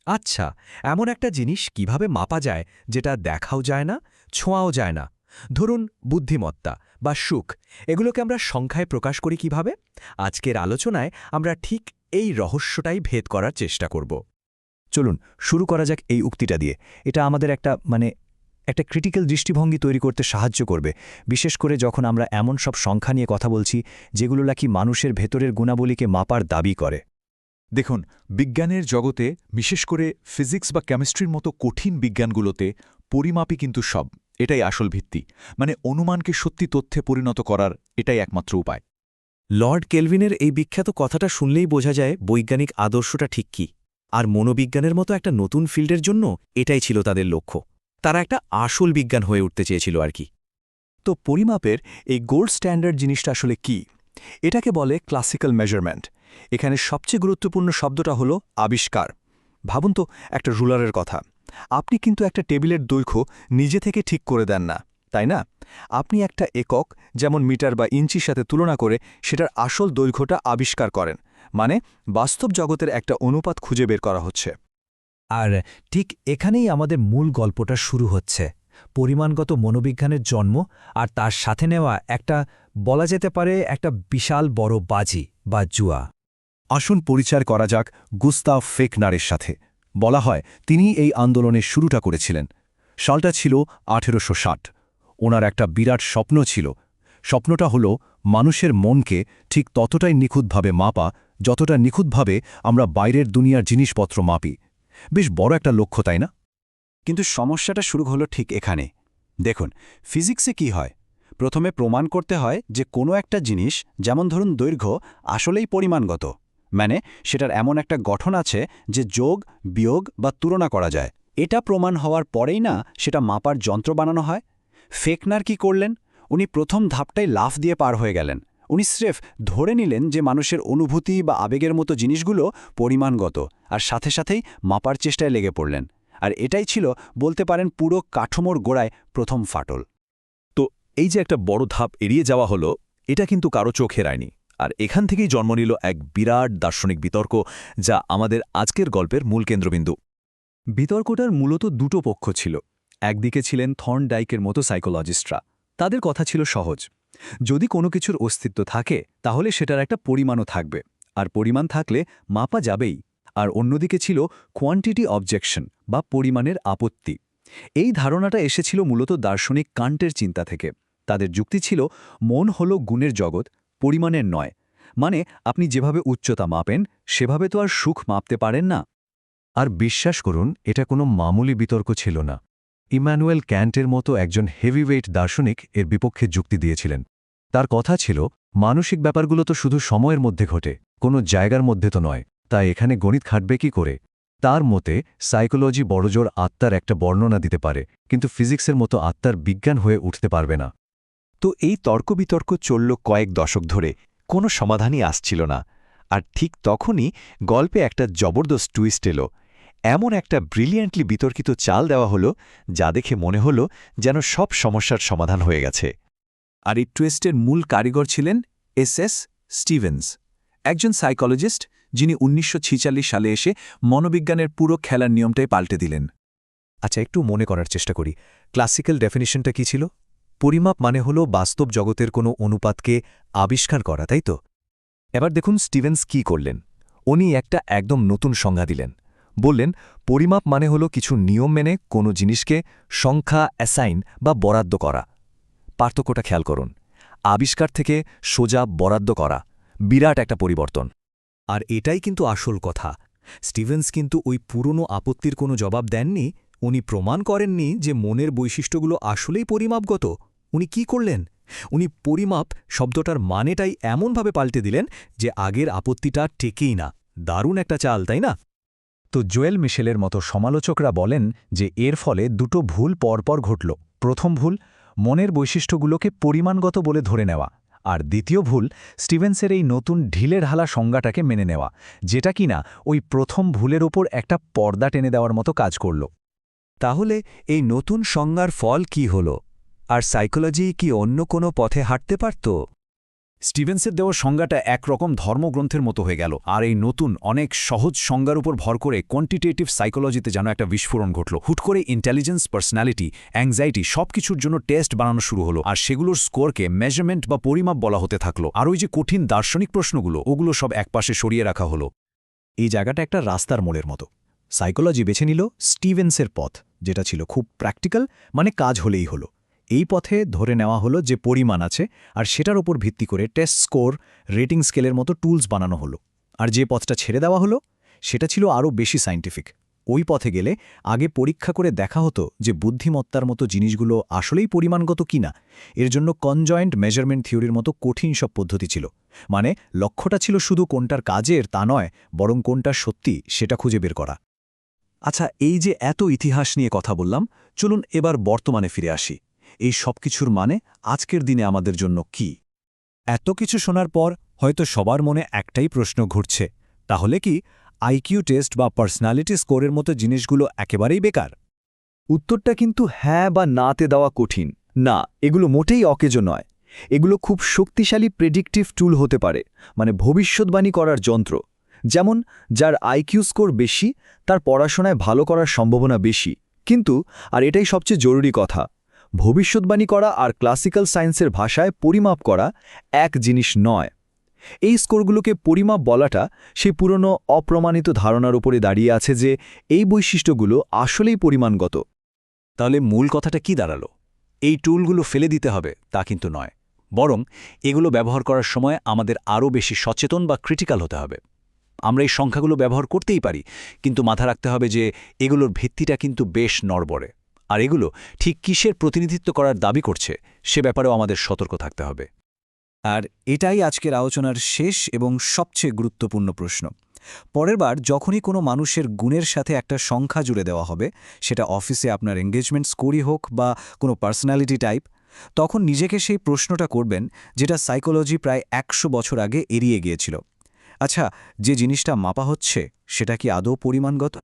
আচ্ছা, এমন একটা জিনিস কিভাবে মাপা যায় যেটা দেখাও যায় না, ছোঁয়াও যায় না? ধরুন বুদ্ধিমত্তা বা সুখ, এগুলোকে আমরা সংখ্যায় প্রকাশ করি কিভাবে? আজকের আলোচনায় আমরা ঠিক এই রহস্যটাই ভেদ করার চেষ্টা করব। চলুন শুরু করা যাক এই উক্তিটা দিয়ে। এটা আমাদের একটা ক্রিটিক্যাল দৃষ্টিভঙ্গি তৈরি করতে সাহায্য করবে, বিশেষ করে যখন আমরা এমন সব সংখ্যা নিয়ে কথা বলছি যেগুলো নাকি মানুষের ভেতরের গুণাবলীকে মাপার দাবি করে। দেখুন, বিজ্ঞানের জগতে, বিশেষ করে ফিজিক্স বা কেমিস্ট্রির মতো কঠিন বিজ্ঞানগুলোতে পরিমাপই কিন্তু সব। এটাই আসল ভিত্তি। মানে অনুমানকে সত্যি তথ্যে পরিণত করার এটাই একমাত্র উপায়। লর্ড কেলভিনের এই বিখ্যাত কথাটা শুনলেই বোঝা যায় বৈজ্ঞানিক আদর্শটা ঠিক কী। আর মনোবিজ্ঞানের মতো একটা নতুন ফিল্ডের জন্য এটাই ছিল তাদের লক্ষ্য। তারা একটা আসল বিজ্ঞান হয়ে উঠতে চেয়েছিল আর কি। তো পরিমাপের এই গোল্ড স্ট্যান্ডার্ড জিনিসটা আসলে কি? এটাকে বলে ক্লাসিক্যাল মেজারমেন্ট। এখানে সবচেয়ে গুরুত্বপূর্ণ শব্দটা হলো আবিষ্কার। ভাবুন তো একটা রুলারের কথা। আপনি কিন্তু একটা টেবিলের দৈর্ঘ্য নিজে থেকে ঠিক করে দেন না, তাই না? আপনি একটা একক, যেমন মিটার বা ইঞ্চির সাথে তুলনা করে সেটার আসল দৈর্ঘ্যটা আবিষ্কার করেন। মানে বাস্তব জগতের একটা অনুপাত খুঁজে বের করা হচ্ছে। আর ঠিক এখানেই আমাদের মূল গল্পটা শুরু হচ্ছে। পরিমাণগত মনোবিজ্ঞানের জন্ম আর তার সাথে নেওয়া একটা, বলা যেতে পারে একটা বিশাল বড় বাজি বা জুয়া। আসুন পরিচয় করা যাক গুস্তাভ ফেকনারের সাথে। বলা হয় তিনি এই আন্দোলনের শুরুটা করেছিলেন। সালটা ছিল 1860। ওনার একটা বিরাট স্বপ্ন ছিল। স্বপ্নটা হলো মানুষের মনকে ঠিক ততটাই নিখুঁতভাবে মাপা, যতটা নিখুঁতভাবে আমরা বাইরের দুনিয়ার জিনিসপত্র মাপি। বেশ বড় একটা লক্ষ্য, তাই না? কিন্তু সমস্যাটা শুরু হলো ঠিক এখানে। দেখুন, ফিজিক্সে কি হয়? প্রথমে প্রমাণ করতে হয় যে কোনো একটা জিনিস, যেমন ধরুন দৈর্ঘ্য, আসলেই পরিমাণগত। মানে সেটার এমন একটা গঠন আছে যে যোগ, বিয়োগ বা তুলনা করা যায়। এটা প্রমাণ হওয়ার পরেই না সেটা মাপার যন্ত্র বানানো হয়। ফেকনার কি করলেন? উনি প্রথম ধাপটাই লাফ দিয়ে পার হয়ে গেলেন। উনি স্রেফ ধরে নিলেন যে মানুষের অনুভূতি বা আবেগের মতো জিনিসগুলো পরিমাণগত, আর সাথে সাথেই মাপার চেষ্টায় লেগে পড়লেন। আর এটাই ছিল, বলতে পারেন, পুরো কাঠামোর গোড়ায় প্রথম ফাটল। তো এই যে একটা বড় ধাপ এড়িয়ে যাওয়া হলো, এটা কিন্তু কারো চোখে এড়ায়নি। আর এখান থেকেই জন্ম নিল এক বিরাট দার্শনিক বিতর্ক, যা আমাদের আজকের গল্পের মূল কেন্দ্রবিন্দু। বিতর্কটার মূলত দুটো পক্ষ ছিল। একদিকে ছিলেন থর্নডাইকের মতো সাইকোলজিস্টরা। তাদের কথা ছিল সহজ। যদি কোনো কিছুর অস্তিত্ব থাকে তাহলে সেটার একটা পরিমাণও থাকবে, আর পরিমাণ থাকলে মাপা যাবেই। আর অন্যদিকে ছিল কোয়ান্টিটি অবজেকশন বা পরিমাণের আপত্তি। এই ধারণাটা এসেছিল মূলত দার্শনিক কান্টের চিন্তা থেকে। তাদের যুক্তি ছিল, মন হলো গুণের জগৎ, পরিমাণের নয়। মানে আপনি যেভাবে উচ্চতা মাপেন সেভাবে তো আর সুখ মাপতে পারেন না। আর বিশ্বাস করুন, এটা কোনো মামুলি বিতর্ক ছিল না। ইম্যানুয়েল ক্যান্টের মতো একজন হেভিওয়েট দার্শনিক এর বিপক্ষে যুক্তি দিয়েছিলেন। তার কথা ছিল, মানসিক ব্যাপারগুলো তো শুধু সময়ের মধ্যে ঘটে, কোনো জায়গার মধ্যে তো নয়। তাই এখানে গণিত খাটবে কি করে? তার মতে সাইকোলজি বড়জোর আত্মার একটা বর্ণনা দিতে পারে, কিন্তু ফিজিক্সের মতো আত্মার বিজ্ঞান হয়ে উঠতে পারবে না। তো এই তর্ক-বিতর্ক চলল কয়েক দশক ধরে, কোনো সমাধানই আসছিল না। আর ঠিক তখনই গল্পে একটা জবরদস্ত টুইস্ট এলো। এমন একটা ব্রিলিয়ান্টলি বিতর্কিত চাল দেওয়া হলো, যা দেখে মনে হলো যেন সব সমস্যার সমাধান হয়ে গেছে। আর এই টুইস্টের মূল কারিগর ছিলেন এস স্টিভেন্স, একজন সাইকোলজিস্ট, যিনি 1946 সালে এসে মনোবিজ্ঞানের পুরো খেলার নিয়মটাই পাল্টে দিলেন। আচ্ছা, একটু মনে করার চেষ্টা করি। ক্লাসিক্যাল ডেফিনিশনটা কি ছিল? পরিমাপ মানে হলো বাস্তব জগতের কোনো অনুপাতকে আবিষ্কার করা, তাই তো? এবার দেখুন স্টিভেন্স কি করলেন। উনি একটা একদম নতুন সংজ্ঞা দিলেন। বললেন, পরিমাপ মানে হলো কিছু নিয়ম মেনে কোনো জিনিসকে সংখ্যা অ্যাসাইন বা বরাদ্দ করা। পার্থক্যটা খেয়াল করুন। আবিষ্কার থেকে সোজা বরাদ্দ করা, বিরাট একটা পরিবর্তন। আর এটাই কিন্তু আসল কথা। স্টিভেন্স কিন্তু ওই পুরনো আপত্তির কোনো জবাব দেননি। উনি প্রমাণ করেননি যে মনের বৈশিষ্ট্যগুলো আসলেই পরিমাপগত। উনি কি করলেন? উনি পরিমাপ শব্দটার মানেটাই এমনভাবে পাল্টে দিলেন যে আগের আপত্তিটা টেকেই না। দারুণ একটা চাল, তাই না? তো জোয়েল মিশেলের মতো সমালোচকরা বলেন যে এর ফলে দুটো ভুল পরপর ঘটল। প্রথম ভুল, মনের বৈশিষ্ট্যগুলোকে পরিমাণগত বলে ধরে নেওয়া। আর দ্বিতীয় ভুল, স্টিভেন্সের এই নতুন ঢিলে ঢালা সংজ্ঞাটাকে মেনে নেওয়া, যেটা কিনা ওই প্রথম ভুলের ওপর একটা পর্দা টেনে দেওয়ার মতো কাজ করল। তাহলে এই নতুন সংজ্ঞার ফল কি হল? আর সাইকোলজি কি অন্য কোনো পথে হাঁটতে পারত? স্টিভেন্সের দেওয়া সংজ্ঞাটা একরকম ধর্মগ্রন্থের মতো হয়ে গেল, আর এই নতুন অনেক সহজ সংজ্ঞার উপর ভর করে কোয়ান্টিটেটিভ সাইকোলজিতে যেন একটা বিস্ফোরণ ঘটল। হুট করে ইন্টেলিজেন্স, পার্সোনালিটি, অ্যাংজাইটি সবকিছুর জন্য টেস্ট বানানো শুরু হলো, আর সেগুলোর স্কোরকে মেজারমেন্ট বা পরিমাপ বলা হতে থাকলো। আর ওই যে কঠিন দার্শনিক প্রশ্নগুলো, ওগুলো সব একপাশে সরিয়ে রাখা হলো। এই জায়গাটা একটা রাস্তার মোড়ের মতো। সাইকোলজি বেছে নিল স্টিভেন্সের পথ, যেটা ছিল খুব প্র্যাকটিক্যাল, মানে কাজ হলেই হলো। এই পথে ধরে নেওয়া হলো যে পরিমাণ আছে, আর সেটার ওপর ভিত্তি করে টেস্ট স্কোর, রেটিং স্কেলের মতো টুলস বানানো হলো। আর যে পথটা ছেড়ে দেওয়া হলো সেটা ছিল আরও বেশি সায়েন্টিফিক। ওই পথে গেলে আগে পরীক্ষা করে দেখা হতো যে বুদ্ধিমত্তার মতো জিনিসগুলো আসলেই পরিমাণগত কিনা। এর জন্য কনজয়েন্ট মেজারমেন্ট থিওরির মতো কঠিন সব পদ্ধতি ছিল। মানে লক্ষ্যটা ছিল শুধু কোনটার কাজের তা নয়, বরং কোনটা সত্যি সেটা খুঁজে বের করা। আচ্ছা, এই যে এত ইতিহাস নিয়ে কথা বললাম, চলুন এবার বর্তমানে ফিরে আসি। এই সব কিছুর মানে আজকের দিনে আমাদের জন্য কি? এত কিছু শোনার পর হয়তো সবার মনে একটাই প্রশ্ন ঘুরছে, তাহলে কি আইকিউ টেস্ট বা পার্সোনালিটি স্কোরের মতো জিনিসগুলো একেবারেই বেকার? উত্তরটা কিন্তু হ্যাঁ বা নাতে দেওয়া কঠিন। না, এগুলো মোটেই অকেজো নয়। এগুলো খুব শক্তিশালী প্রেডিক্টিভ টুল হতে পারে, মানে ভবিষ্যৎবাণী করার যন্ত্র। যেমন যার আইকিউ স্কোর বেশি, তার পড়াশোনায় ভালো করার সম্ভাবনা বেশি। কিন্তু, আর এটাই সবচেয়ে জরুরি কথা, ভবিষ্যৎবাণী করা আর ক্লাসিক্যাল সায়েন্সের ভাষায় পরিমাপ করা এক জিনিস নয়। এই স্কোরগুলোকে পরিমাপ বলাটা সেই পুরনো অপ্রমাণিত ধারণার উপরে দাঁড়িয়ে আছে যে এই বৈশিষ্ট্যগুলো আসলেই পরিমাণগত। তাহলে মূল কথাটা কি দাঁড়ালো? এই টুলগুলো ফেলে দিতে হবে তা কিন্তু নয়, বরং এগুলো ব্যবহার করার সময় আমাদের আরও বেশি সচেতন বা ক্রিটিক্যাল হতে হবে। আমরা এই সংখ্যাগুলো ব্যবহার করতেই পারি, কিন্তু মাথা রাখতে হবে যে এগুলোর ভিত্তিটা কিন্তু বেশ নড়বড়ে, আর এগুলো ঠিক কিসের প্রতিনিধিত্ব করার দাবি করছে সে ব্যাপারেও আমাদের সতর্ক থাকতে হবে। আর এটাই আজকের আলোচনার শেষ এবং সবচেয়ে গুরুত্বপূর্ণ প্রশ্ন। পরের বার যখনই কোনো মানুষের গুণের সাথে একটা সংখ্যা জুড়ে দেওয়া হবে, সেটা অফিসে আপনার এঙ্গেজমেন্ট স্কোরই হোক বা কোনো পার্সোনালিটি টাইপ, তখন নিজেকে সেই প্রশ্নটা করবেন যেটা সাইকোলজি প্রায় 100 বছর আগে এড়িয়ে গিয়েছিল। আচ্ছা, যে জিনিসটা মাপা হচ্ছে সেটা কি আদৌ পরিমাণগত?